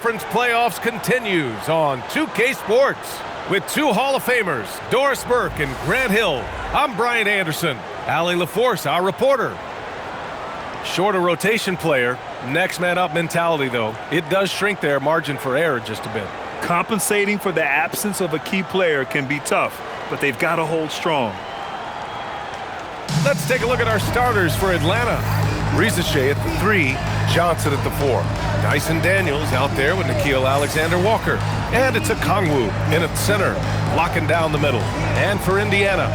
Conference playoffs continues on 2K Sports with two Hall of Famers, Doris Burke and Grant Hill. I'm Brian Anderson. Allie LaForce, our reporter. Shorter rotation player, next man up mentality though. It does shrink their margin for error just a bit. Compensating for the absence of a key player can be tough, but they've got to hold strong. Let's take a look at our starters for Atlanta. Rizachet at the 3, Johnson at the 4. Dyson Daniels out there with Nickeil Alexander-Walker. And it's a Kongwu in at center, locking down the middle. And for Indiana,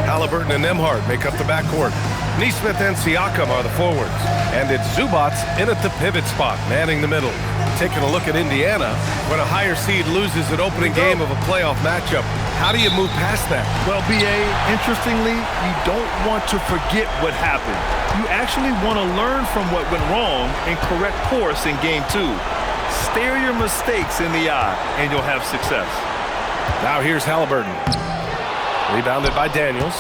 Halliburton and Nembhard make up the backcourt. Nesmith and Siakam are the forwards. And it's Zubac in at the pivot spot, manning the middle. Taking a look at Indiana, when a higher seed loses an opening game of a playoff matchup, how do you move past that? Well, B.A., interestingly, you don't want to forget what happened. You actually want to learn from what went wrong and correct course in Game 2. Stare your mistakes in the eye, and you'll have success. Now here's Halliburton. Rebounded by Daniels.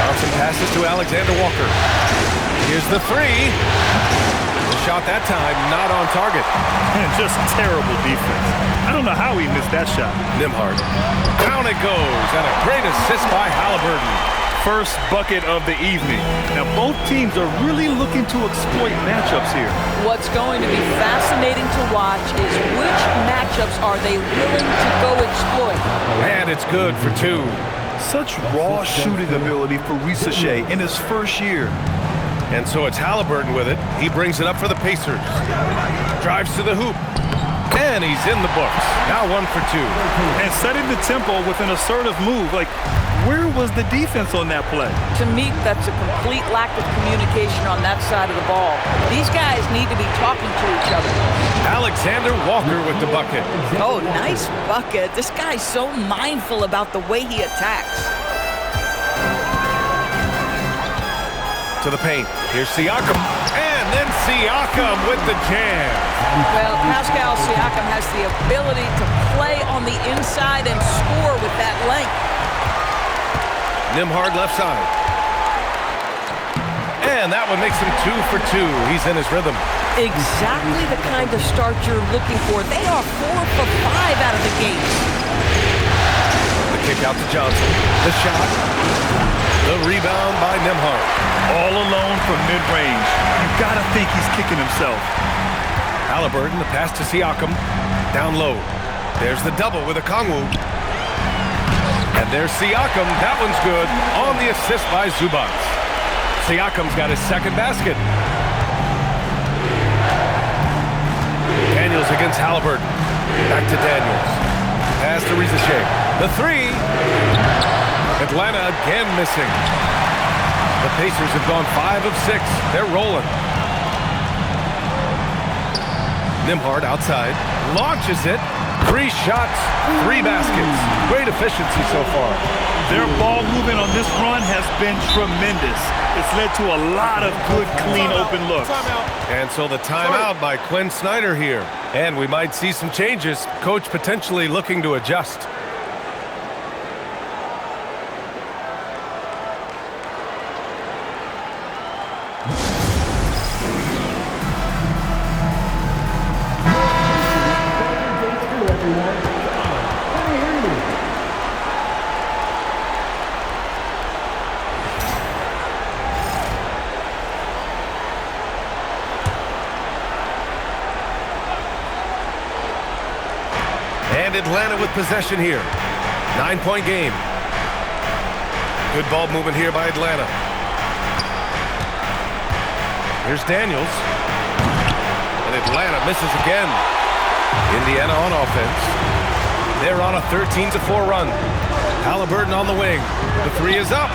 Johnson passes to Alexander-Walker. Here's the 3. The shot that time not on target. And just terrible defense. I don't know how he missed that shot. Nembhard. Down it goes, and a great assist by Halliburton. First bucket of the evening. Now both teams are really looking to exploit matchups here. What's going to be fascinating to watch is which matchups are they willing to go exploit. And it's good for 2. Such raw shooting ability for Rizachet in his first year. And so it's Halliburton with it. He brings it up for the Pacers. Drives to the hoop. And he's in the books. Now 1 for 2. And setting the tempo with an assertive move. Like, where was the defense on that play? To me, that's a complete lack of communication on that side of the ball. These guys need to be talking to each other. Alexander-Walker with the bucket. Oh, nice bucket. This guy's so mindful about the way he attacks. To the paint. Here's Siakam. And then Siakam with the jam. Well, Pascal Siakam has the ability to play on the inside and score with that length. Nembhard left side. And that one makes him 2 for 2. He's in his rhythm. Exactly the kind of start you're looking for. They are 4 for 5 out of the gate. The kick out to Johnson. The shot. The rebound by Nembhard. All alone from mid-range. You gotta think he's kicking himself. Halliburton, the pass to Siakam. Down low. There's the double with a Kongwu. And there's Siakam. That one's good. On the assist by Zubac. Siakam's got his second basket. Daniels against Halliburton. Back to Daniels. Pass to Rizachet. The 3. Atlanta again missing. The Pacers have gone 5 of 6. They're rolling. Nembhard outside. Launches it. 3 shots, 3 baskets. Great efficiency so far. Their ball movement on this run has been tremendous. It's led to a lot of good, clean, open looks. And so the timeout by Quinn Snyder here. And we might see some changes. Coach potentially looking to adjust. And Atlanta with possession here. 9-point game. Good ball movement here by Atlanta. Here's Daniels. And Atlanta misses again. Indiana on offense. They're on a 13-4 run. Halliburton on the wing. The 3 is up.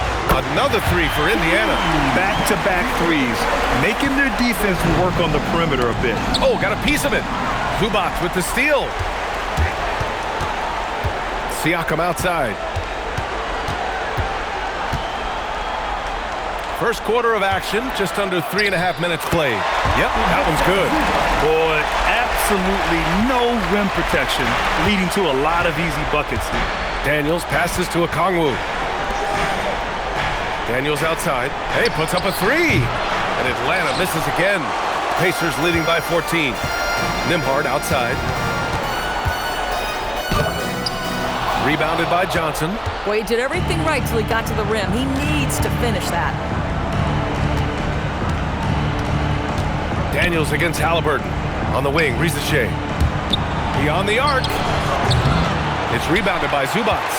Another 3 for Indiana. Back-to-back threes. Making their defense work on the perimeter a bit. Oh, got a piece of it. Zubac with the steal. Siakam outside. First quarter of action, just under 3.5 minutes played. Yep, that one's good. Boy, absolutely no rim protection, leading to a lot of easy buckets. Daniels passes to a Kongwu. Daniels outside. Hey, puts up a 3. And Atlanta misses again. Pacers leading by 14. Nembhard outside. Rebounded by Johnson. Well, he did everything right till he got to the rim. He needs to finish that. Daniels against Halliburton. On the wing, Rizachet. Beyond the arc. It's rebounded by Zubats.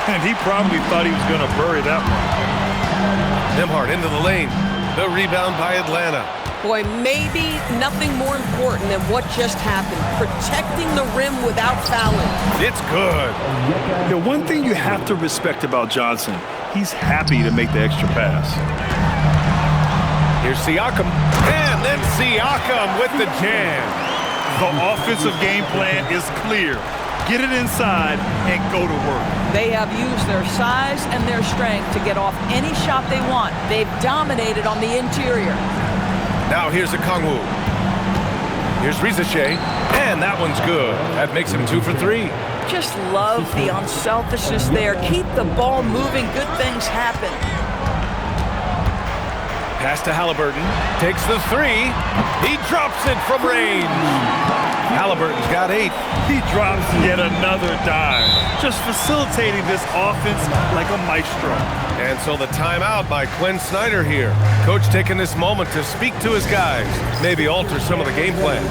And he probably thought he was going to bury that one. Nembhard into the lane. The rebound by Atlanta. Boy, maybe nothing more important than what just happened. Protecting the rim without fouling. It's good. The one thing you have to respect about Johnson, he's happy to make the extra pass. Here's Siakam. And then Siakam with the jam. The offensive game plan is clear. Get it inside and go to work. They have used their size and their strength to get off any shot they want. They've dominated on the interior. Now here's Okongwu. Here's Rizachet, and that one's good. That makes him 2 for 3. Just love the unselfishness there. Keep the ball moving. Good things happen. Pass to Halliburton. Takes the 3. He drops it from range. Halliburton's got 8. He drops yet another dime. Just facilitating this offense like a maestro. And so the timeout by Quinn Snyder here. Coach taking this moment to speak to his guys. Maybe alter some of the game plan.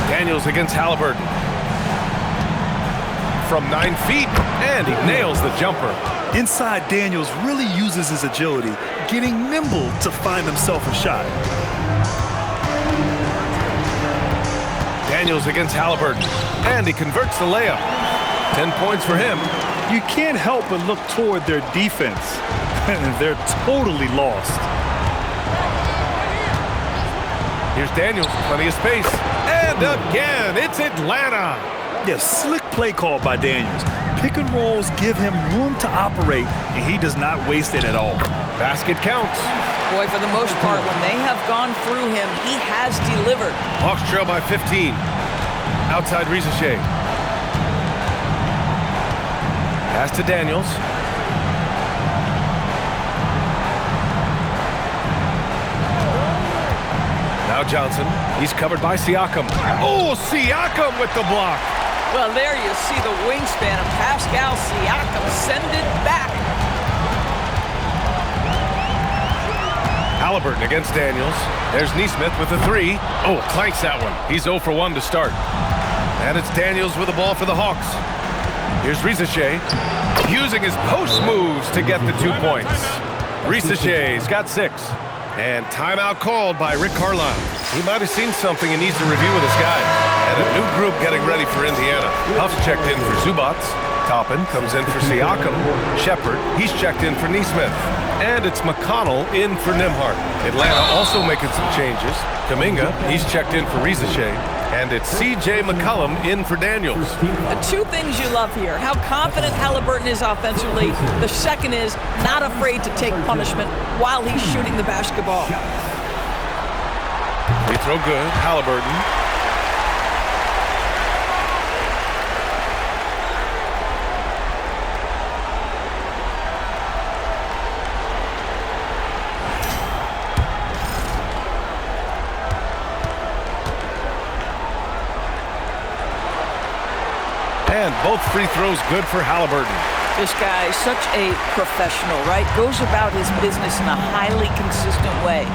Daniels against Halliburton. From 9 feet, and he nails the jumper. Inside, Daniels really uses his agility, getting nimble to find himself a shot. Daniels against Halliburton, and he converts the layup. 10 points for him. You can't help but look toward their defense. They're totally lost. Here's Daniels, plenty of space. And again, it's Atlanta. Yes, slick play call by Daniels. Pick and rolls give him room to operate, and he does not waste it at all. Basket counts. Boy, for the most part, when they have gone through him, he has delivered. Hawks trail by 15. Outside Rizachet. Pass to Daniels. Now Johnson. He's covered by Siakam. Oh, Siakam with the block. Well, there you see the wingspan of Pascal Siakam. Send it back. Halliburton against Daniels. There's Nesmith with the 3. Oh, clanks that one. He's 0 for 1 to start. And it's Daniels with the ball for the Hawks. Here's Rizachet. Using his post moves to get the 2 points. Rizachet's got 6. And timeout called by Rick Carlisle. He might have seen something he needs to review with his guys. And a new group getting ready for Indiana. Huff's checked in for Zubats. Toppin comes in for Siakam. Shepard, he's checked in for Nesmith. And it's McConnell in for Nembhard. Atlanta also making some changes. Kuminga, he's checked in for Rizachet. And it's C.J. McCollum in for Daniels. The 2 things you love here, how confident Halliburton is offensively. The second is not afraid to take punishment while he's shooting the basketball. Free throw good, Halliburton. And both free throws good for Halliburton. This guy is such a professional, right? Goes about his business in a highly consistent way.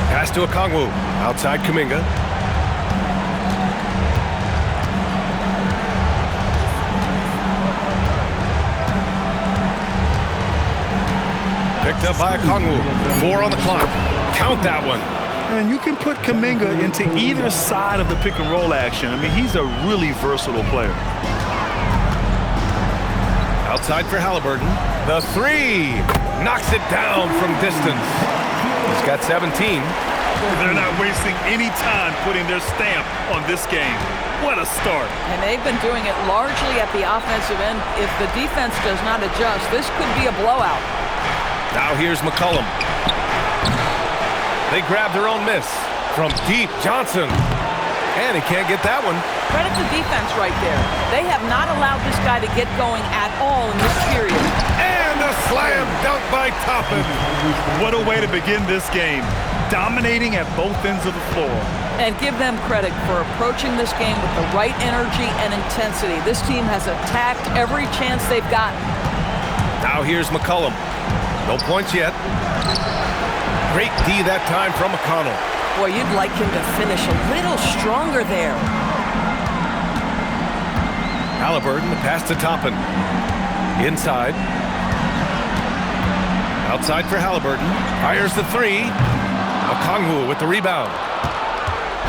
Pass to Okongwu. Outside Kuminga. Picked up by Okongwu. 4 on the clock. Count that one. And you can put Kuminga into either side of the pick and roll action. I mean, he's a really versatile player. Outside for Halliburton. The 3. Knocks it down from distance. He's got 17. They're not wasting any time putting their stamp on this game. What a start. And they've been doing it largely at the offensive end. If the defense does not adjust, this could be a blowout. Now here's McCollum. They grab their own miss. From deep, Johnson. And he can't get that one. Credit the defense right there. They have not allowed this guy to get going at all in this period. And a slam dunk by Toppin. What a way to begin this game. Dominating at both ends of the floor. And give them credit for approaching this game with the right energy and intensity. This team has attacked every chance they've gotten. Now here's McCollum. No points yet. Great D that time from McConnell. Boy, you'd like him to finish a little stronger there. Halliburton, the pass to Toppin. Inside. Outside for Halliburton. Fires the three. Okongwu with the rebound.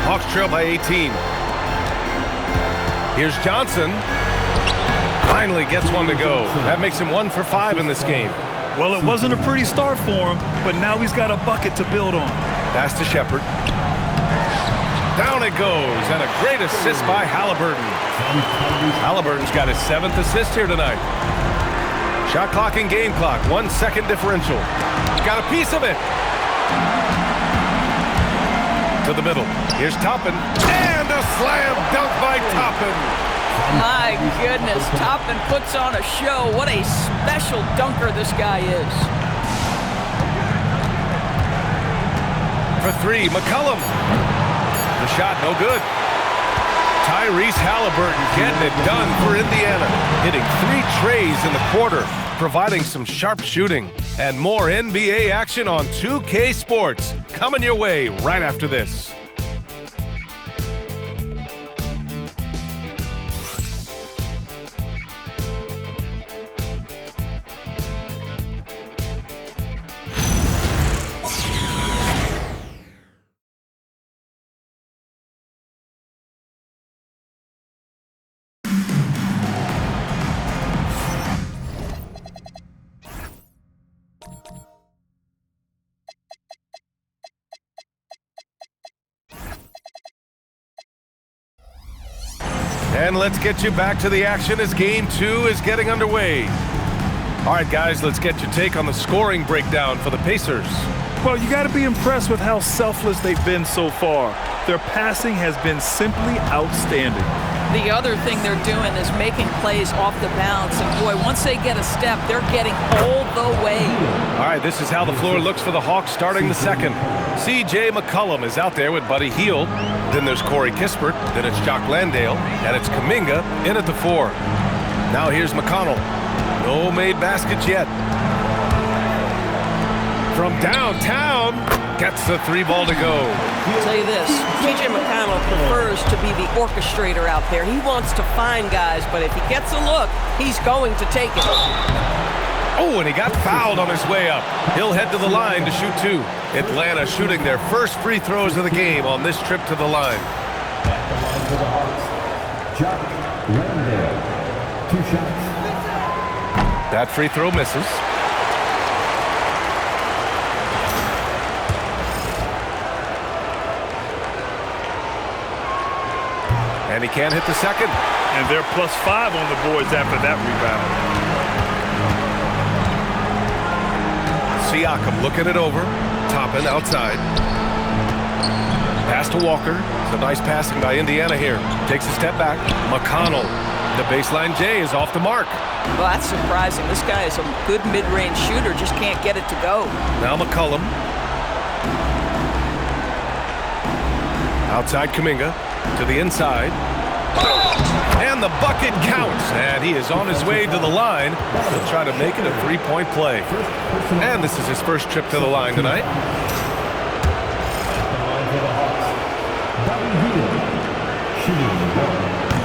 Hawks trail by 18. Here's Johnson. Finally gets one to go. That makes him 1 for 5 in this game. Well, it wasn't a pretty start for him, but now he's got a bucket to build on. Pass to Shepard. Down it goes, and a great assist by Halliburton. Halliburton's got his 7th assist here tonight. Shot clock and game clock, 1 second differential. Got a piece of it. To the middle. Here's Toppin. And a slam dunk by Toppin. My goodness, Toppin puts on a show. What a special dunker this guy is. For 3, McCollum. The shot, no good. Tyrese Halliburton getting it done for Indiana. Hitting 3 trays in the quarter, providing some sharp shooting. And more NBA action on 2K Sports. Coming your way right after this. And let's get you back to the action as Game 2 is getting underway. All right, guys, let's get your take on the scoring breakdown for the Pacers. Well, you got to be impressed with how selfless they've been so far. Their passing has been simply outstanding. The other thing they're doing is making plays off the bounce. And boy, once they get a step, they're getting all the way. All right, this is how the floor looks for the Hawks starting the second. C.J. McCollum is out there with Buddy Hield. Then there's Corey Kispert. Then it's Jock Landale. And it's Kuminga in at the 4. Now here's McConnell. No made baskets yet. From downtown, gets the 3 ball to go. I'll tell you this, T.J. McConnell prefers to be the orchestrator out there. He wants to find guys, but if he gets a look, he's going to take it. Oh, and he got fouled on his way up. He'll head to the line to shoot 2. Atlanta shooting their first free throws of the game on this trip to the line. Jock Landale, 2 shots. That free throw misses. And he can't hit the second. And they're +5 on the boards after that rebound. Siakam looking it over. Toppin outside. Pass to Walker. It's a nice passing by Indiana here. Takes a step back. McConnell. The baseline J is off the mark. Well, that's surprising. This guy is a good mid-range shooter, just can't get it to go. Now McCollum. Outside Kuminga. To the inside. And the bucket counts. And he is on his way to the line. He'll try to make it a 3-point play. And this is his first trip to the line tonight.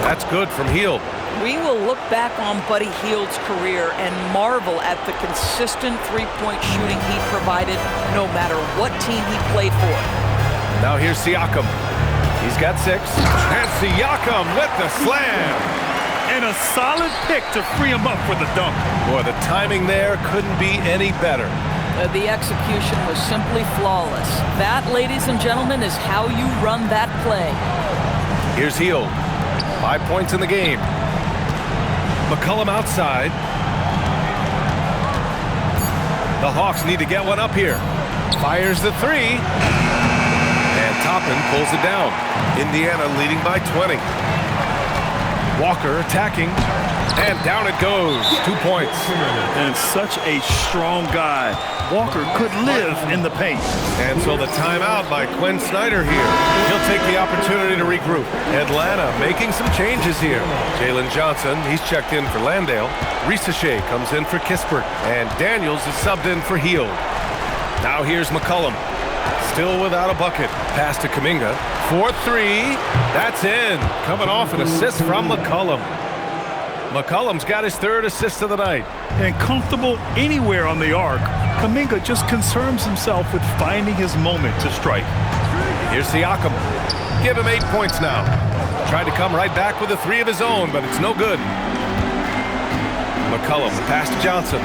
That's good from Hield. We will look back on Buddy Hield's career and marvel at the consistent three-point shooting he provided no matter what team he played for. Now here's Siakam. He's got 6. And Siakam with the slam. And a solid pick to free him up for the dunk. Boy, the timing there couldn't be any better. The execution was simply flawless. That, ladies and gentlemen, is how you run that play. Here's Hield. 5 points in the game. McCollum outside. The Hawks need to get one up here. Fires the three. And Toppin pulls it down. Indiana leading by 20. Walker attacking. And down it goes. 2 points. And such a strong guy. Walker could live in the paint. And so the timeout by Quinn Snyder here. He'll take the opportunity to regroup. Atlanta making some changes here. Jalen Johnson, he's checked in for Landale. Risache comes in for Kispert. And Daniels is subbed in for Heald. Now here's McCollum. Still without a bucket. Pass to Kuminga. 4-3. That's in. Coming off an assist from McCollum. McCollum's got his third assist of the night. And comfortable anywhere on the arc, Kuminga just concerns himself with finding his moment to strike. Here's Siakam. Give him 8 points now. Tried to come right back with a three of his own, but it's no good. McCollum, pass to Johnson.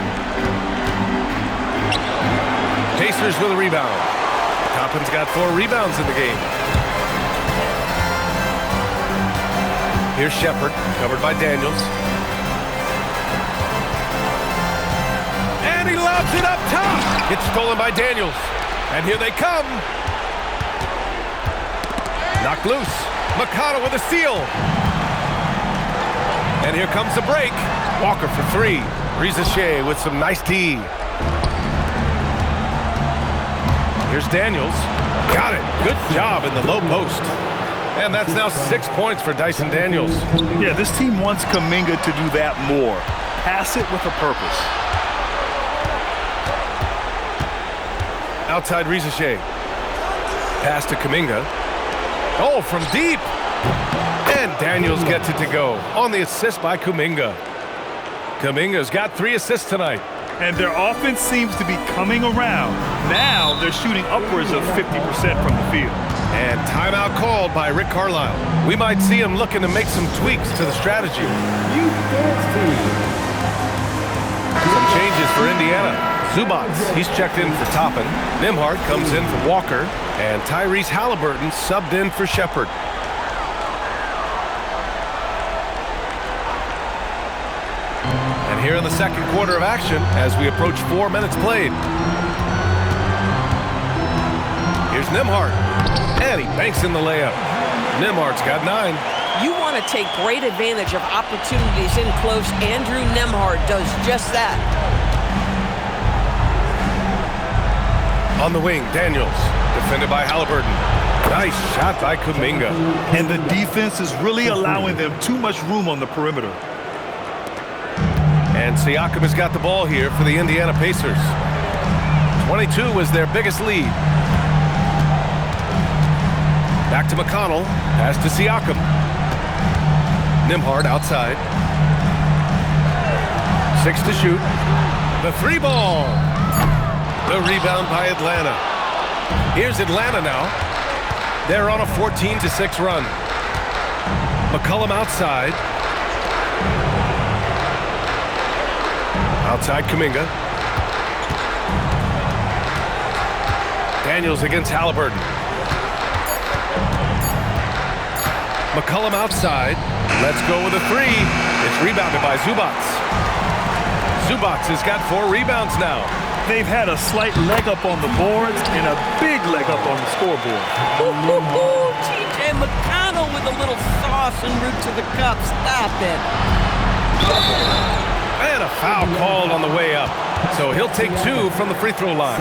Pacers with a rebound. Toppin's got 4 rebounds in the game. Here's Shepherd, covered by Daniels. And he lobs it up top. It's stolen by Daniels. And here they come. Knocked loose. McConnell with a steal. And here comes the break. Walker for 3. Risache with some nice D. Here's Daniels. Got it. Good job in the low post. And that's now 6 points for Dyson Daniels. Yeah, this team wants Kuminga to do that more. Pass it with a purpose. Outside Risache. Pass to Kuminga. Oh, from deep. And Daniels gets it to go on the assist by Kuminga. Kuminga's got 3 assists tonight. And their offense seems to be coming around. Now they're shooting upwards of 50% from the field. And timeout called by Rick Carlisle. We might see him looking to make some tweaks to the strategy. Some changes for Indiana. Zubats, he's checked in for Toppin. Nembhard comes in for Walker. And Tyrese Halliburton subbed in for Shepherd. And here in the second quarter of action as we approach 4 minutes played. Here's Nembhard. And he banks in the layup. Nembhard's got 9. You want to take great advantage of opportunities in close. Andrew Nembhard does just that. On the wing, Daniels, defended by Halliburton. Nice shot by Kuminga. And the defense is really allowing them too much room on the perimeter. And Siakam has got the ball here for the Indiana Pacers. 22 was their biggest lead. Back to McConnell. Pass to Siakam. Nembhard outside. 6 to shoot. The 3 ball. The rebound by Atlanta. Here's Atlanta now. They're on a 14-6 run. McCollum outside. Outside Kuminga. Daniels against Halliburton. McCollum outside. Let's go with a 3. It's rebounded by Zubats. Zubats has got 4 rebounds now. They've had a slight leg up on the boards and a big leg up on the scoreboard. TJ McConnell with a little sauce en route to the cup. Stop it. And a foul called on the way up. So he'll take 2 from the free throw line.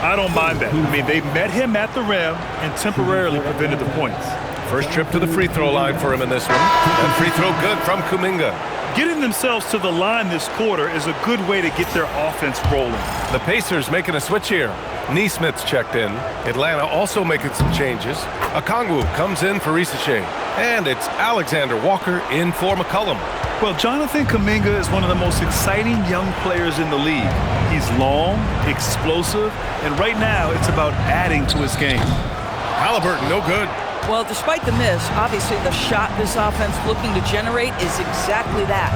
I don't mind that. I mean, they met him at the rim and temporarily prevented the points. First trip to the free throw line for him in this one. And free throw good from Kuminga. Getting themselves to the line this quarter is a good way to get their offense rolling. The Pacers making a switch here. Neesmith's checked in. Atlanta also making some changes. Okongwu comes in for Risache. And it's Alexander Walker in for McCollum. Well, Jonathan Kuminga is one of the most exciting young players in the league. He's long, explosive, and right now it's about adding to his game. Halliburton, no good. Well, despite the miss, obviously the shot this offense looking to generate is exactly that.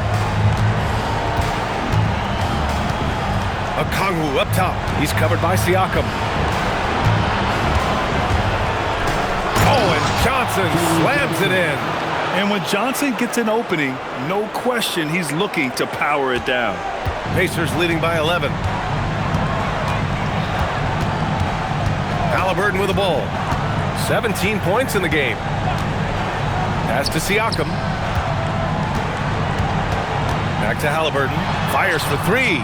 Okongwu up top. He's covered by Siakam. Oh, and Johnson slams it in. And when Johnson gets an opening, no question he's looking to power it down. Pacers leading by 11. Halliburton with the ball. 17 points in the game. Pass to Siakam. Back to Halliburton. Fires for three.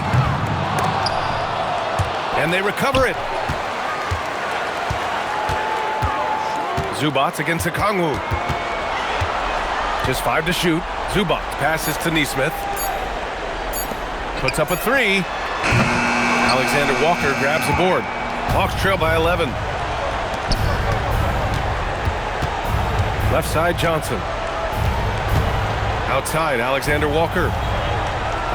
And they recover it. Zubac against Okongwu. Just 5 to shoot. Zubac passes to Nesmith. Puts up a three. Alexander Walker grabs the board. Hawks trail by 11. Left side, Johnson. Outside, Alexander Walker.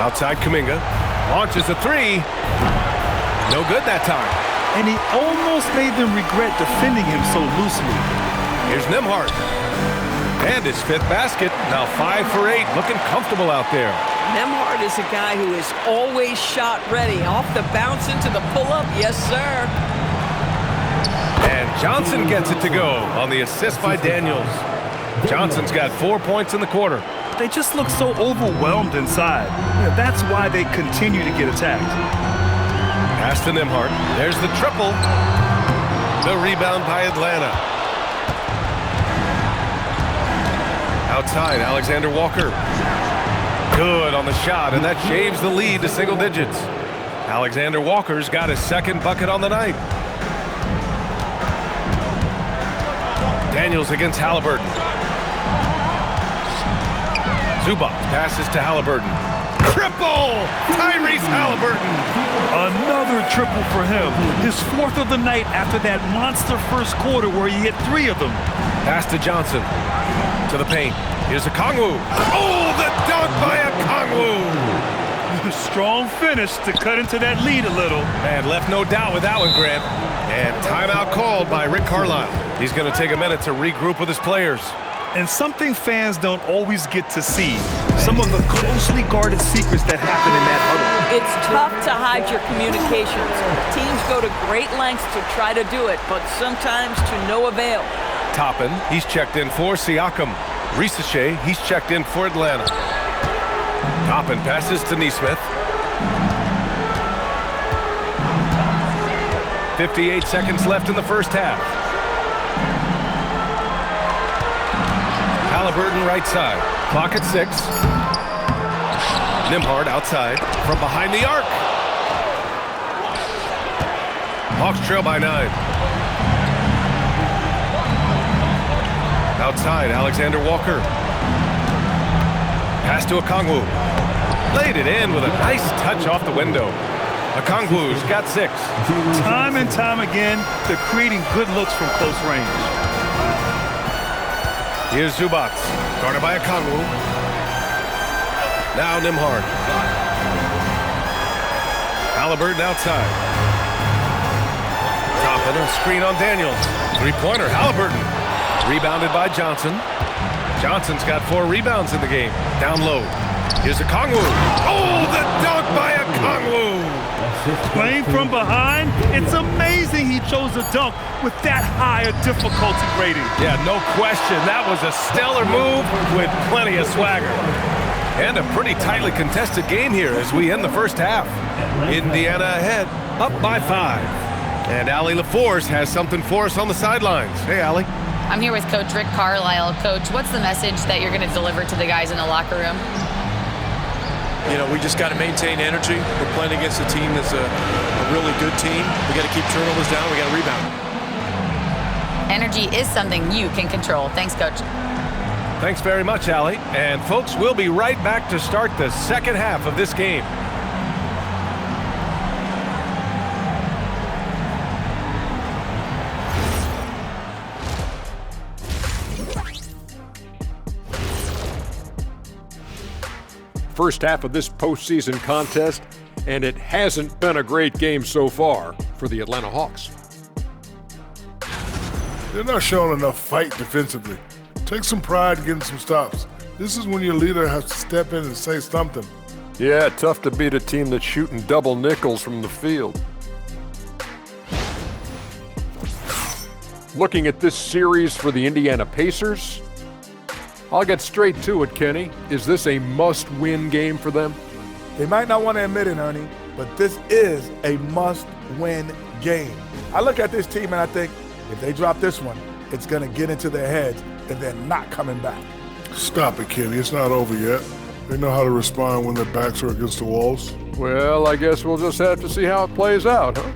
Outside, Kuminga. Launches a three. No good that time. And he almost made them regret defending him so loosely. Here's Nembhard. And his 5th basket. Now 5 for 8. Looking comfortable out there. Nembhard is a guy who is always shot ready. Off the bounce into the pull-up. Yes, sir. And Johnson gets it to go on the assist by Daniels. Johnson's got 4 points in the quarter. They just look so overwhelmed inside. Yeah, that's why they continue to get attacked. Pass to Nembhard. There's the triple. The rebound by Atlanta. Outside, Alexander Walker. Good on the shot, and that shaves the lead to single digits. Alexander Walker's got his 2nd bucket on the night. Daniels against Halliburton. Zubac passes to Halliburton. Triple! Tyrese Halliburton! Another triple for him. His 4th of the night after that monster first quarter where he hit 3 of them. Pass to Johnson. To the paint. Here's Okongwu. Oh, the dunk by Okongwu! Strong finish to cut into that lead a little. And left no doubt with that one, Grant. And timeout called by Rick Carlisle. He's going to take a minute to regroup with his players. And something fans don't always get to see. Some of the closely guarded secrets that happen in that huddle. It's tough to hide your communications. Teams go to great lengths to try to do it, but sometimes to no avail. Toppin, he's checked in for Siakam. Risache, he's checked in for Atlanta. Toppin passes to Nesmith. 58 seconds left in the first half. Halliburton right side. Clock at 6. Nembhard outside from behind the arc. Hawks trail by 9. Outside, Alexander Walker. Pass to Okongwu. Laid it in with a nice touch off the window. Okongwu's got 6. Time and time again, they're creating good looks from close range. Here's Zubac, guarded by Okongwu. Now Nembhard. Halliburton outside. Toppin, a screen on Daniels. 3-pointer, Halliburton. Rebounded by Johnson. Johnson's got 4 rebounds in the game. Down low. Here's Okongwu. Oh, the dunk by Okongwu! Playing from behind, it's amazing he chose a dunk with that high a difficulty rating. Yeah, no question. That was a stellar move with plenty of swagger. And a pretty tightly contested game here as we end the first half. Indiana ahead, up by 5. And Allie LaForce has something for us on the sidelines. Hey, Allie. I'm here with Coach Rick Carlisle. Coach, what's the message that you're going to deliver to the guys in the locker room? You know, we just got to maintain energy. We're playing against a team that's a really good team. We got to keep turnovers down. We got to rebound. Energy is something you can control. Thanks, Coach. Thanks very much, Allie. And folks, we'll be right back to start the second half of this game. First half of this postseason contest, and it hasn't been a great game so far for the Atlanta Hawks. They're not showing enough fight defensively. Take some pride in getting some stops. This is when your leader has to step in and say something. Yeah, tough to beat a team that's shooting double nickels from the field. Looking at this series for the Indiana Pacers, I'll get straight to it, Kenny. Is this a must-win game for them? They might not want to admit it, Ernie, but this is a must-win game. I look at this team and I think If they drop this one, it's going to get into their heads and they're not coming back. Stop it, Kenny. It's not over yet. They know how to respond when their backs are against the walls. Well, I guess we'll just have to see how it plays out, huh?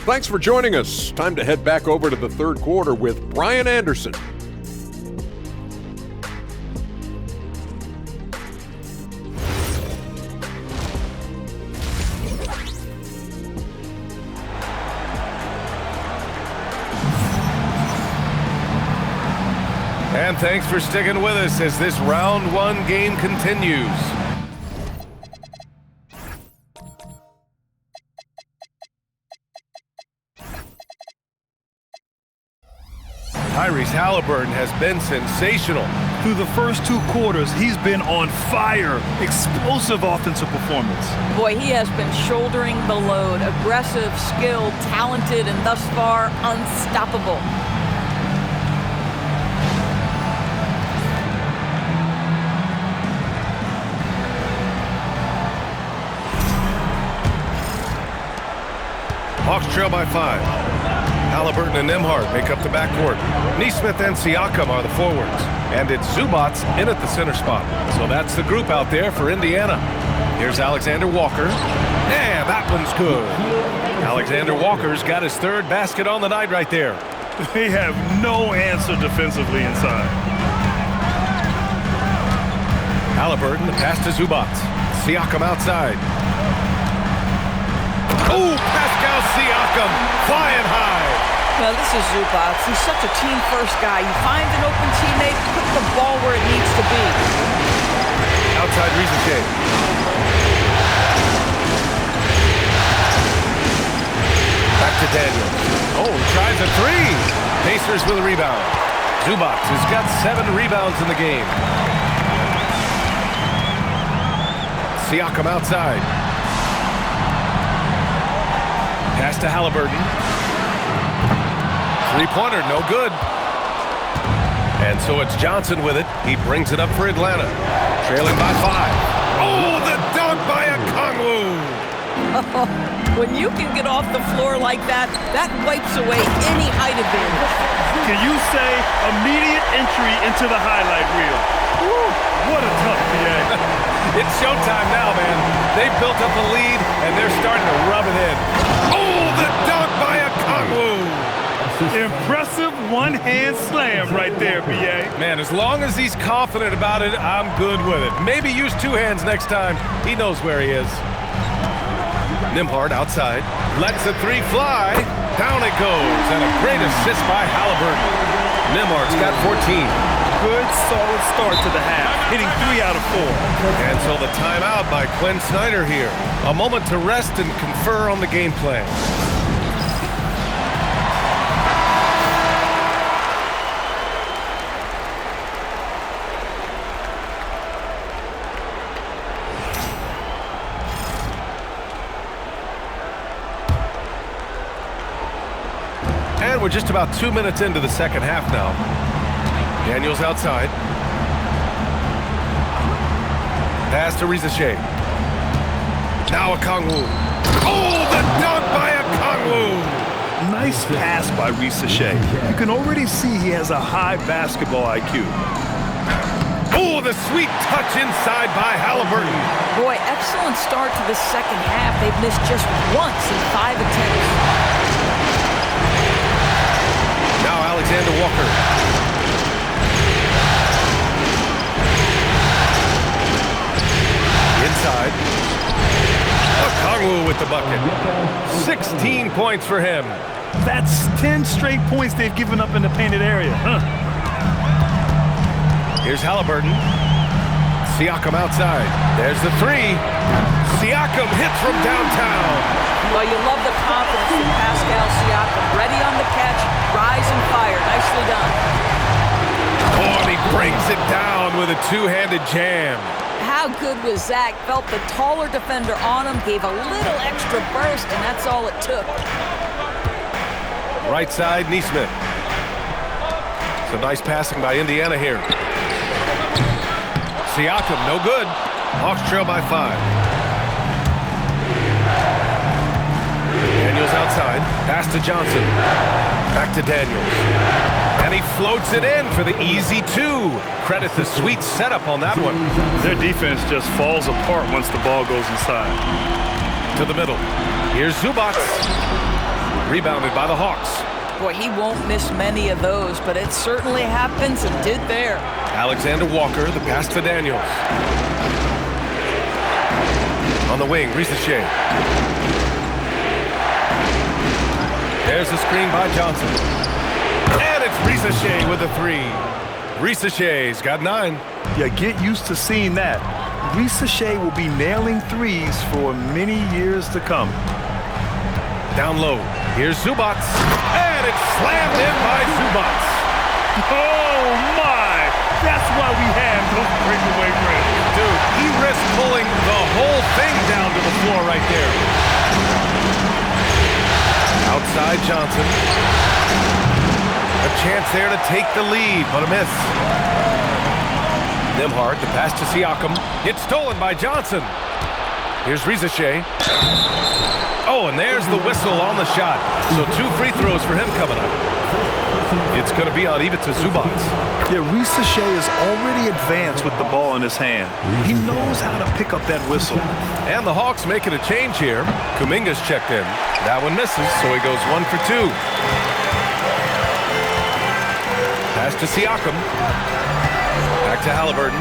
Thanks for joining us. Time to head back over to the third quarter with Brian Anderson. And thanks for sticking with us as this round one game continues. Tyrese Halliburton has been sensational. Through the first 2 quarters, he's been on fire. Explosive offensive performance. Boy, he has been shouldering the load. Aggressive, skilled, talented, and thus far unstoppable. Hawks trail by 5. Halliburton and Nembhard make up the backcourt. Nesmith and Siakam are the forwards. And it's Zubats in at the center spot. So that's the group out there for Indiana. Here's Alexander Walker. And that one's good. Alexander Walker's got his 3rd basket on the night right there. They have no answer defensively inside. Halliburton, the pass to Zubats. Siakam outside. Oh, Pascal Siakam flying high. Well, this is Zubats. He's such a team-first guy. You find an open teammate, put the ball where it needs to be. Outside Rizachet. Back to Daniels. Oh, he tries a 3. Pacers with a rebound. Zubats has got 7 rebounds in the game. Siakam outside. Pass to Halliburton. 3-pointer, no good. And so it's Johnson with it. He brings it up for Atlanta. Trailing by 5. Oh, the dunk by Okongwu. When you can get off the floor like that, that wipes away any height advantage. Can you say immediate entry into the highlight reel? Woo, what a tough PA. It's showtime now, man. They've built up a lead, and they're starting to rub it in. Oh, the dunk by Okongwu. Impressive one-hand slam right there, BA. Man, as long as he's confident about it, I'm good with it. Maybe use 2 hands next time. He knows where he is. Nembhard outside. Lets the 3 fly. Down it goes. And a great assist by Halliburton. Nembhard's got 14. Good, solid start to the half, hitting 3 out of 4. And so the timeout by Quinn Snyder here. A moment to rest and confer on the game plan. And we're just about 2 minutes into the second half now. Daniels outside. Pass to Rizachet. Now Okongwu. Oh, the dunk by Okongwu! Nice pass by Rizachet. You can already see he has a high basketball IQ. Oh, the sweet touch inside by Halliburton. Boy, excellent start to the second half. They've missed just once in 5 attempts. Now Alexander Walker. Inside. Okongwu with the bucket. 16 points for him. That's 10 straight points they've given up in the painted area. Here's Halliburton. Siakam outside. There's the 3. Siakam hits from downtown. Well, you love the confidence from Pascal Siakam. Ready on the catch, rise and fire. Nicely done. Oh, and he brings it down with a 2-handed jam. How good was Zach? Felt the taller defender on him, gave a little extra burst, and that's all it took. Right side, Nesmith. Some nice passing by Indiana here. Siakam, no good. Hawks trail by 5. Daniels Goes outside. Pass to Johnson. Back to Daniels. And he floats it in for the easy 2. Credit the sweet setup on that one. Their defense just falls apart once the ball goes inside. To the middle. Here's Zubac. Rebounded by the Hawks. Boy, he won't miss many of those, but it certainly happens and did there. Alexander Walker, the pass to Daniels. On the wing, Risache. There's a screen by Johnson. And it's Risache with a 3. Risache's got 9. Yeah, get used to seeing that. Risache will be nailing threes for many years to come. Down low. Here's Zubac. And it's slammed in by Zubac. Oh, my! That's why we have those breakaway rims. Dude, he risked pulling the whole thing down to the floor right there. Outside Johnson. A chance there to take the lead, but a miss. Nembhard, the pass to Siakam. It's stolen by Johnson. Here's Risache. Oh, and there's the whistle on the shot. So 2 free throws for him coming up. It's going to be on Ivica Zubac. Yeah, Risache is already advanced with the ball in his hand. He knows how to pick up that whistle. And the Hawks making a change here. Kuminga's checked in. That one misses, so he goes 1 for 2. Pass to Siakam. Back to Halliburton.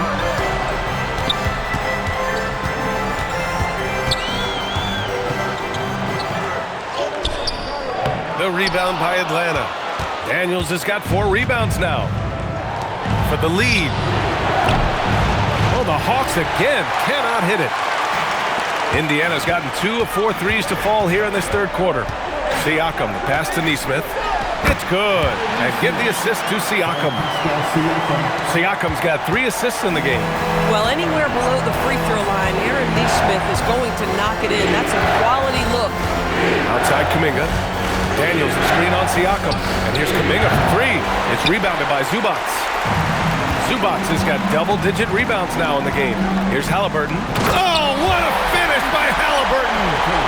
The rebound by Atlanta. Daniels has got 4 rebounds now for the lead. Oh, the Hawks again cannot hit it. Indiana's gotten 2 of 4 threes to fall here in this third quarter. Siakam, the pass to Nesmith. It's good. And give the assist to Siakam. Siakam's got 3 assists in the game. Well, anywhere below the free throw line, Aaron Nesmith is going to knock it in. That's a quality look. Outside Kuminga. Daniels, the screen on Siakam. And here's Kuminga for 3. It's rebounded by Zubac. Zubac has got double-digit rebounds now in the game. Here's Halliburton. Oh, what a finish by Halliburton!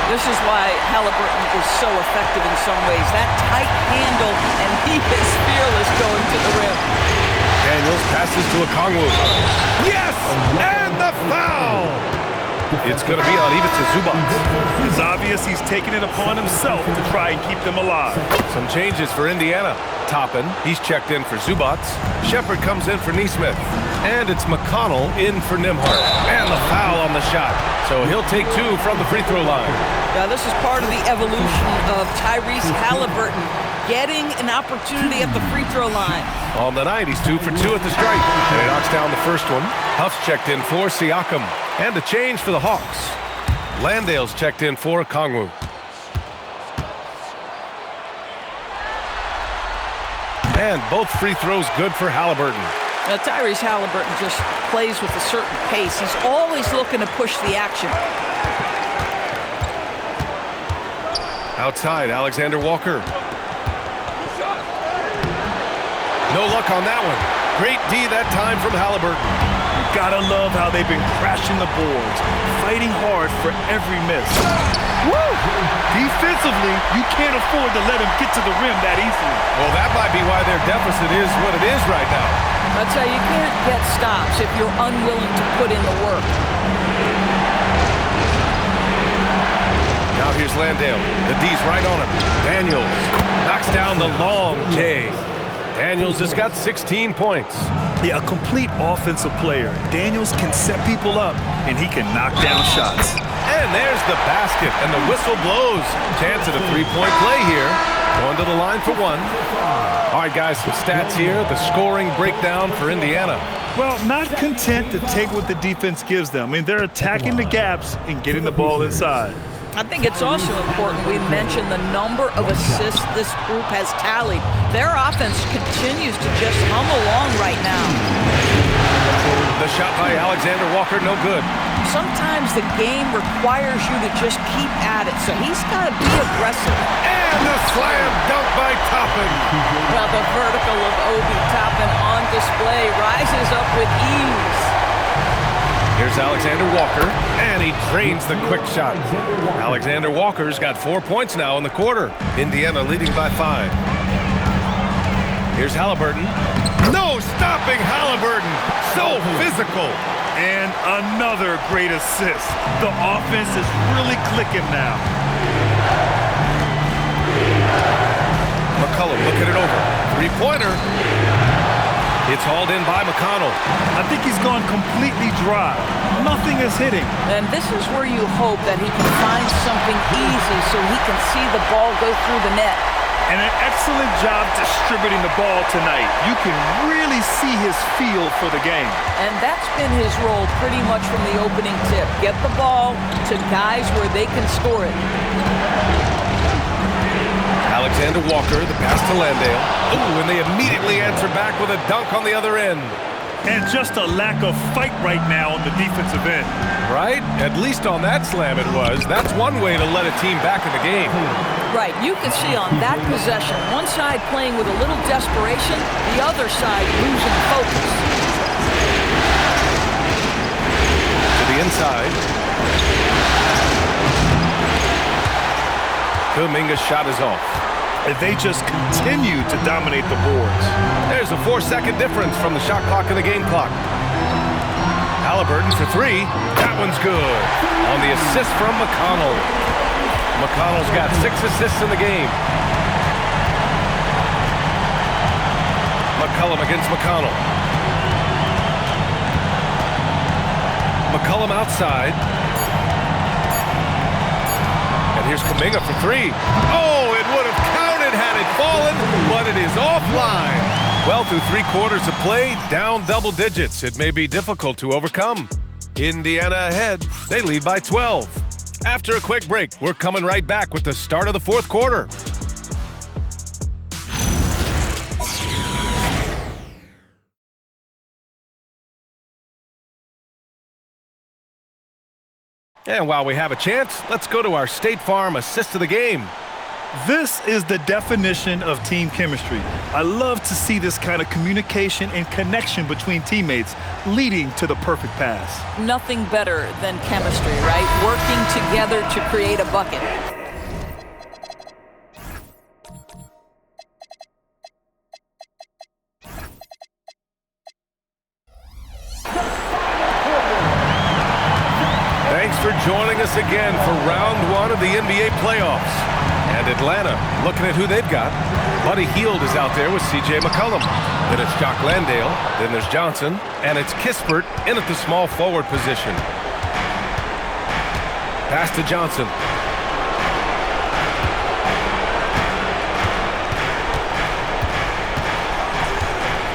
This is why Halliburton is so effective in some ways. That tight handle, and he is fearless going to the rim. Daniels passes to Okongwu. Yes! And the foul! It's going to be on Ivica Zubac. It's obvious he's taking it upon himself to try and keep them alive. Some changes for Indiana. Toppin, he's checked in for Zubac. Shepard comes in for Nesmith. And it's McConnell in for Nembhard. And the foul on the shot. So he'll take 2 from the free throw line. Now, this is part of the evolution of Tyrese Halliburton getting an opportunity at the free throw line. On the night, he's 2 for 2 at the stripe. And he knocks down the first one. Huff's checked in for Siakam. And a change for the Hawks. Landale's checked in for Okongwu. And both free throws good for Halliburton. Now, Tyrese Halliburton just plays with a certain pace. He's always looking to push the action. Outside, Alexander Walker. No luck on that one. Great D that time from Halliburton. Gotta love how they've been crashing the boards, fighting hard for every miss. Woo! Defensively, you can't afford to let him get to the rim that easily. Well, that might be why their deficit is what it is right now. I'll tell you, you can't get stops if you're unwilling to put in the work. Now here's Landale. The D's right on him. Daniels knocks down the long J. Daniels has got 16 points. Yeah, a complete offensive player. Daniels can set people up, and he can knock down shots. And there's the basket, and the whistle blows. Chance at a three-point play here. Going to the line for 1. All right, guys, some stats here. The scoring breakdown for Indiana. Well, not content to take what the defense gives them. I mean, they're attacking the gaps and getting the ball inside. I think it's also important we mention the number of assists this group has tallied. Their offense continues to just hum along right now. The shot by Alexander Walker, no good. Sometimes the game requires you to just keep at it, so he's got to be aggressive. And the slam dunk by Toppin. Well, the vertical of Obi Toppin on display rises up with ease. Here's Alexander Walker, and he drains the quick shot. Alexander Walker's got 4 points now in the quarter. Indiana leading by 5. Here's Halliburton. No stopping Halliburton. So physical. And another great assist. The offense is really clicking now. McCollum looking it over. Three-pointer. It's hauled in by McConnell. I think he's gone completely dry. Nothing is hitting. And this is where you hope that he can find something easy so he can see the ball go through the net. And an excellent job distributing the ball tonight. You can really see his feel for the game. And that's been his role pretty much from the opening tip. Get the ball to guys where they can score it. Alexander Walker, the pass to Landale. Ooh, and they immediately answer back with a dunk on the other end. And just a lack of fight right now on the defensive end. Right? At least on that slam it was. That's one way to let a team back in the game. Right, you can see on that possession, one side playing with a little desperation, the other side losing focus. To the inside. Kuminga's shot is off. And they just continue to dominate the boards. There's a 4-second difference from the shot clock and the game clock. Halliburton for 3. That one's good. On the assist from McConnell. McConnell's got 6 assists in the game. McCollum against McConnell. McCollum outside. And here's Kuminga for 3. Oh, it would have counted had it fallen, but it is offline. Well, through 3 quarters of play, down double digits. It may be difficult to overcome. Indiana ahead. They lead by 12. After a quick break, we're coming right back with the start of the 4th quarter. And while we have a chance, let's go to our State Farm assist of the game. This is the definition of team chemistry. I love to see this kind of communication and connection between teammates leading to the perfect pass. Nothing better than chemistry, right? Working together to create a bucket. Thanks for joining us again for round 1 of the NBA playoffs. And Atlanta, looking at who they've got. Buddy Hield is out there with C.J. McCollum. Then it's Jock Landale. Then there's Johnson. And it's Kispert in at the small forward position. Pass to Johnson.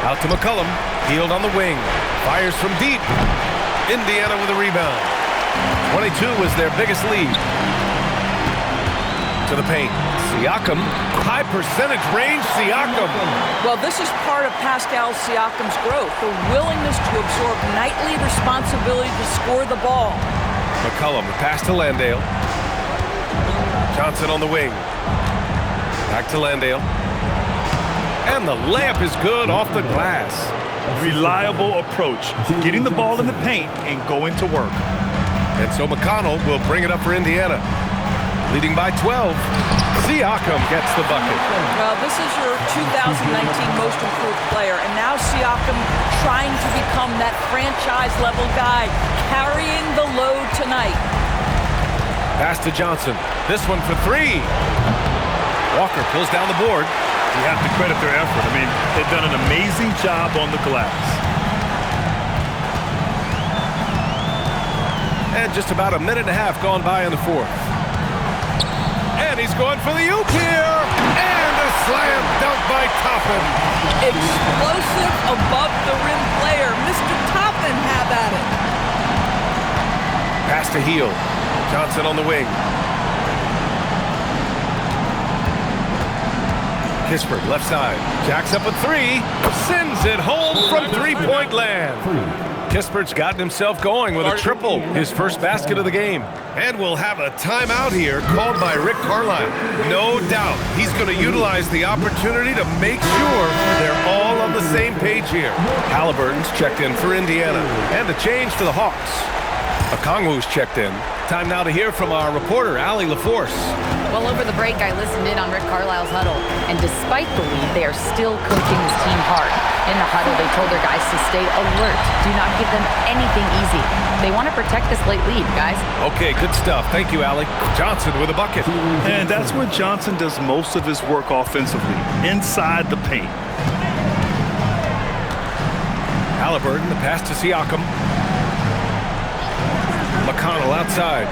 Out to McCollum. Hield on the wing. Fires from deep. Indiana with a rebound. 22 was their biggest lead. To the paint. Siakam, high percentage range, Siakam. Well, this is part of Pascal Siakam's growth, the willingness to absorb nightly responsibility to score the ball. McCollum, the pass to Landale. Johnson on the wing. Back to Landale. And the layup is good off the glass. Reliable approach, getting the ball in the paint and going to work. And so McConnell will bring it up for Indiana. Leading by 12, Siakam gets the bucket. Well, this is your 2019 most improved player, and now Siakam trying to become that franchise-level guy, carrying the load tonight. Pass to Johnson. This one for 3. Walker pulls down the board. You have to credit their effort. I mean, they've done an amazing job on the glass. And just about a minute and a half gone by in the 4th. And he's going for the oop here. And a slam dunk by Toppin. Explosive above the rim player. Mr. Toppin have at it. Pass to Hield. Johnson on the wing. Kispert, left side. Jacks up a 3. Sends it home from 3-point land. Kispert's gotten himself going with a triple, his first basket of the game. And we'll have a timeout here called by Rick Carlisle. No doubt he's going to utilize the opportunity to make sure they're all on the the same page here. Halliburton's checked in for Indiana. And a change for the Hawks. Okongwu's checked in. Time now to hear from our reporter, Allie LaForce. Well, over the break, I listened in on Rick Carlisle's huddle, and despite the lead, they are still coaching his team hard. In the huddle, they told their guys to stay alert. Do not give them anything easy. They want to protect this late lead, guys. Okay, good stuff. Thank you, Allie. Johnson with a bucket. And that's where Johnson does most of his work offensively, inside the paint. Halliburton, the pass to Siakam. McConnell outside.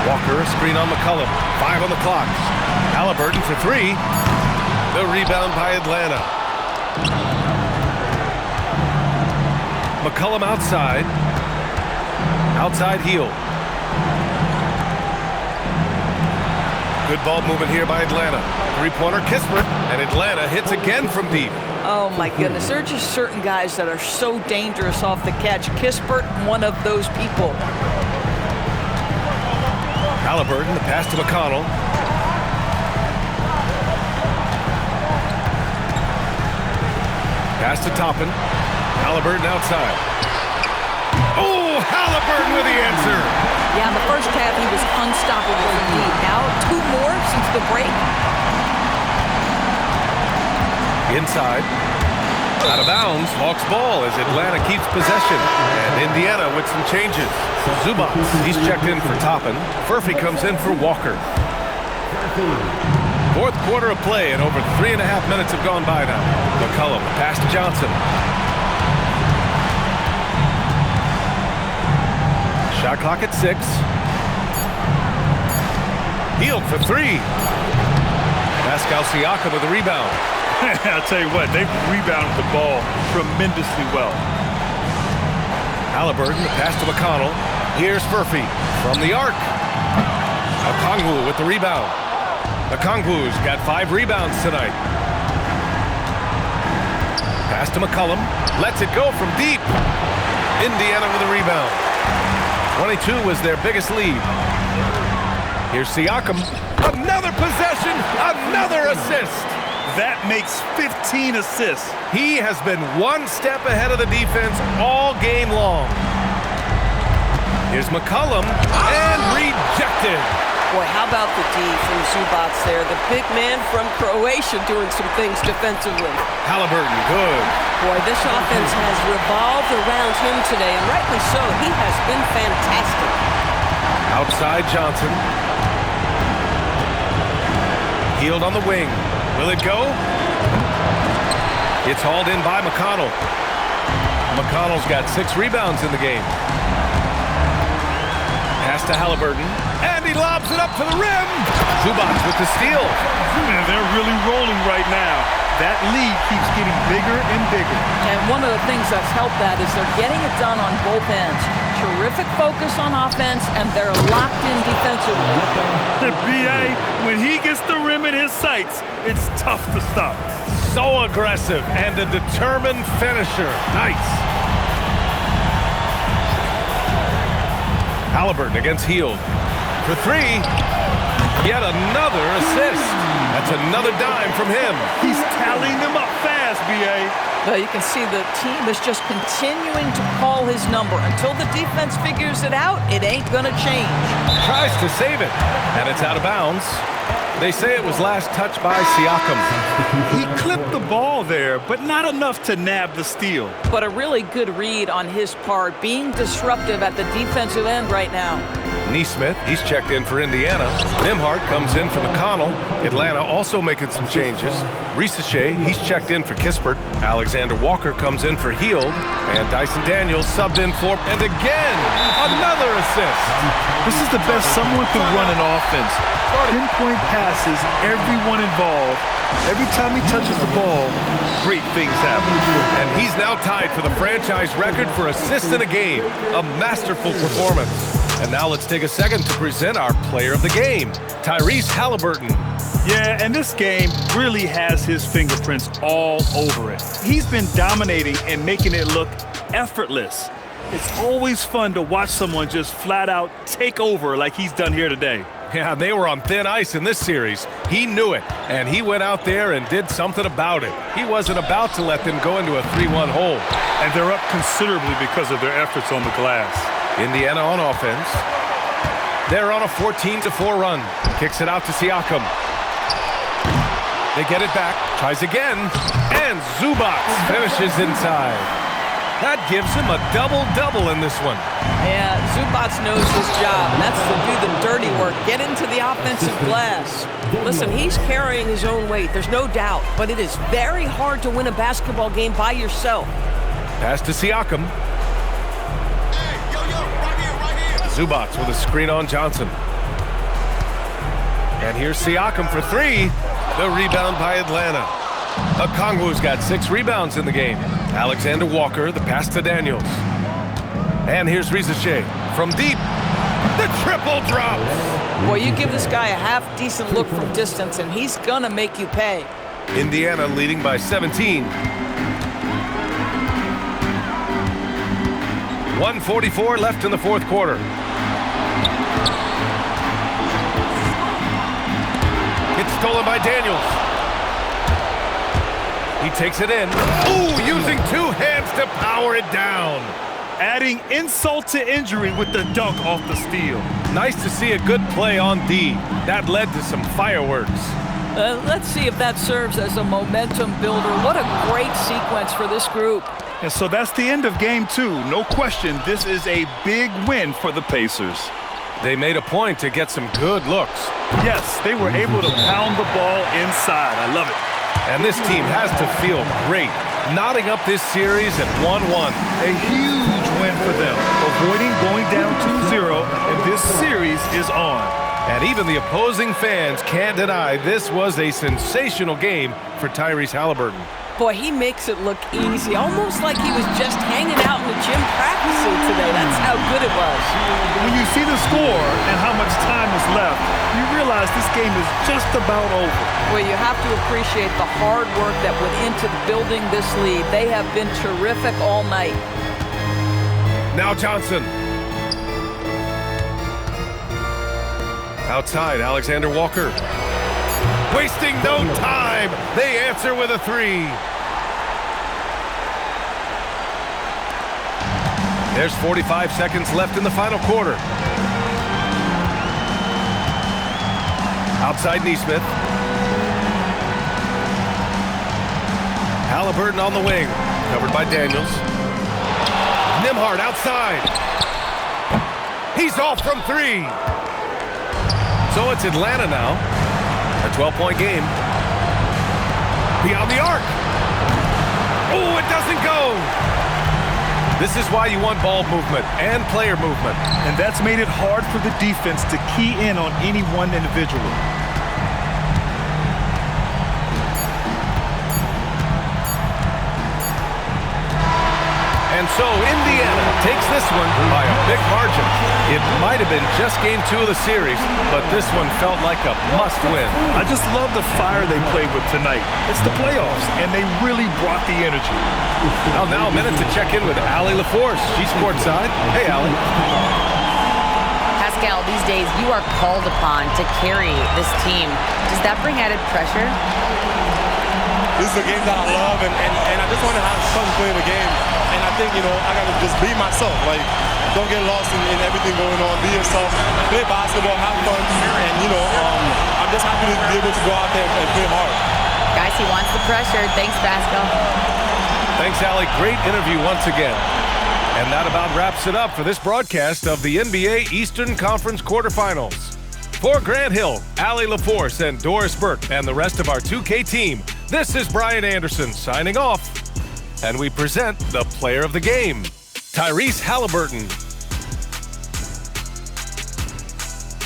Walker, a screen on McCollum. 5 on the clock. Halliburton for 3. The rebound by Atlanta. McCollum outside. Outside heel. Good ball movement here by Atlanta. Three-pointer, Kispert, and Atlanta hits again from deep. Oh, my goodness. There are just certain guys that are so dangerous off the catch. Kispert, one of those people. Halliburton, the pass to McConnell. Pass to Toppin. Halliburton outside. Oh, Halliburton with the answer. Yeah, in the first half, he was unstoppable indeed. Now, 2 more since the break. Inside. Out of bounds. Hawks ball as Atlanta keeps possession. And Indiana with some changes. Zubac, he's checked in for Toppin. Furphy comes in for Walker. 4th quarter of play, and over 3.5 minutes have gone by now. McCollum, pass to Johnson. Shot clock at 6. Healed for 3. Pascal Siakam with a rebound. I'll tell you what, they've rebounded the ball tremendously well. Halliburton, the pass to McConnell. Here's Furphy from the arc. Okongwu with the rebound. Okongwu's got 5 rebounds tonight. Pass to McCollum. Lets it go from deep. Indiana with a rebound. 22 was their biggest lead. Here's Siakam. Another possession, another assist. That makes 15 assists. He has been one step ahead of the defense all game long. Here's McCollum, and rejected. Boy, how about the D from Zubac there? The big man from Croatia doing some things defensively. Halliburton, good. Boy, this offense has revolved around him today, and rightly so. He has been fantastic. Outside Johnson. Healed on the wing. Will it go? It's hauled in by McConnell. McConnell's got 6 rebounds in the game. Pass to Halliburton. And he lobs it up to the rim. Zubac with the steal. Man, they're really rolling right now. That lead keeps getting bigger and bigger. And one of the things that's helped that is they're getting it done on both ends. Terrific focus on offense, and they're locked in defensively. The BA, when he gets the rim in his sights, it's tough to stop. So aggressive and a determined finisher. Nice. Halliburton against Hield. For 3. Yet another assist. That's another dime from him. He's tallying them up fast, B.A. Well, you can see the team is just continuing to call his number. Until the defense figures it out, it ain't going to change. Tries to save it, and it's out of bounds. They say it was last touched by Siakam. He clipped the ball there, but not enough to nab the steal. But a really good read on his part, being disruptive at the defensive end right now. Neesmith, he's checked in for Indiana. Nimhart comes in for McConnell. Atlanta also making some changes. Risache, he's checked in for Kispert. Alexander Walker comes in for Hield. And Dyson Daniels subbed in for, and again, another assist. This is the best someone can run an offense. Pinpoint passes, everyone involved. Every time he touches the ball, great things happen. And he's now tied for the franchise record for assists in a game. A masterful performance. And now let's take a second to present our player of the game, Tyrese Halliburton. Yeah, and this game really has his fingerprints all over it. He's been dominating and making it look effortless. It's always fun to watch someone just flat out take over like he's done here today. Yeah, they were on thin ice in this series. He knew it, and he went out there and did something about it. He wasn't about to let them go into a 3-1 hole. And they're up considerably because of their efforts on the glass. Indiana on offense. They're on a 14-4 run. Kicks it out to Siakam. They get it back. Tries again. And Zubac finishes inside. That gives him a double-double in this one. Yeah, Zubac knows his job, and that's to do the dirty work. Get into the offensive glass. Listen, he's carrying his own weight. There's no doubt. But it is very hard to win a basketball game by yourself. Pass to Siakam. Zubac with a screen on Johnson. And here's Siakam for three. The rebound by Atlanta. Okongwu's got 6 rebounds in the game. Alexander Walker, the pass to Daniels. And here's Rizachet from deep. The triple drops. Boy, you give this guy a half-decent look from distance, and he's gonna make you pay. Indiana leading by 17. 1:44 left in the fourth quarter. It's stolen by Daniels. He takes it in. Ooh, using 2 hands to power it down. Adding insult to injury with the dunk off the steal. Nice to see a good play on D. That led to some fireworks. Let's see if that serves as a momentum builder. What a great sequence for this group. And so that's the end of game 2. No question, this is a big win for the Pacers. They made a point to get some good looks. Yes, they were able to pound the ball inside. I love it. And this team has to feel great, knotting up this series at 1-1. A huge win for them, avoiding going down 2-0, and this series is on. And even the opposing fans can't deny this was a sensational game for Tyrese Halliburton. Boy, he makes it look easy, almost like he was just hanging out in the gym practicing today. That's how good it was. When you see the score and how much time is left, you realize this game is just about over. Well, you have to appreciate the hard work that went into building this lead. They have been terrific all night. Now Johnson. Outside, Alexander Walker. Wasting no time. They answer with a 3. There's 45 seconds left in the final quarter. Outside Neesmith. Halliburton on the wing. Covered by Daniels. Nembhard outside. He's off from 3. So it's Atlanta now. A 12-point game. Beyond the arc. Oh, it doesn't go. This is why you want ball movement and player movement. And that's made it hard for the defense to key in on any one individual. And so Indiana takes this one by a big margin. It might have been just game 2 of the series, but this one felt like a must-win. I just love the fire they played with tonight. It's the playoffs, and they really brought the energy. Well, now a minute to check in with Allie LaForce. She's courtside. Hey, Allie. Pascal, these days you are called upon to carry this team. Does that bring added pressure? This is a game that I love, and I just want to have fun playing the game. And I think, I got to just be myself. Like, don't get lost in everything going on. Be yourself. Play basketball, have fun. And, I'm just happy to be able to go out there and play hard. Guys, he wants the pressure. Thanks, Pascal. Thanks, Allie. Great interview once again. And that about wraps it up for this broadcast of the NBA Eastern Conference Quarterfinals. For Grant Hill, Allie LaForce, and Doris Burke, and the rest of our 2K team, this is Brian Anderson signing off. And we present the player of the game, Tyrese Halliburton.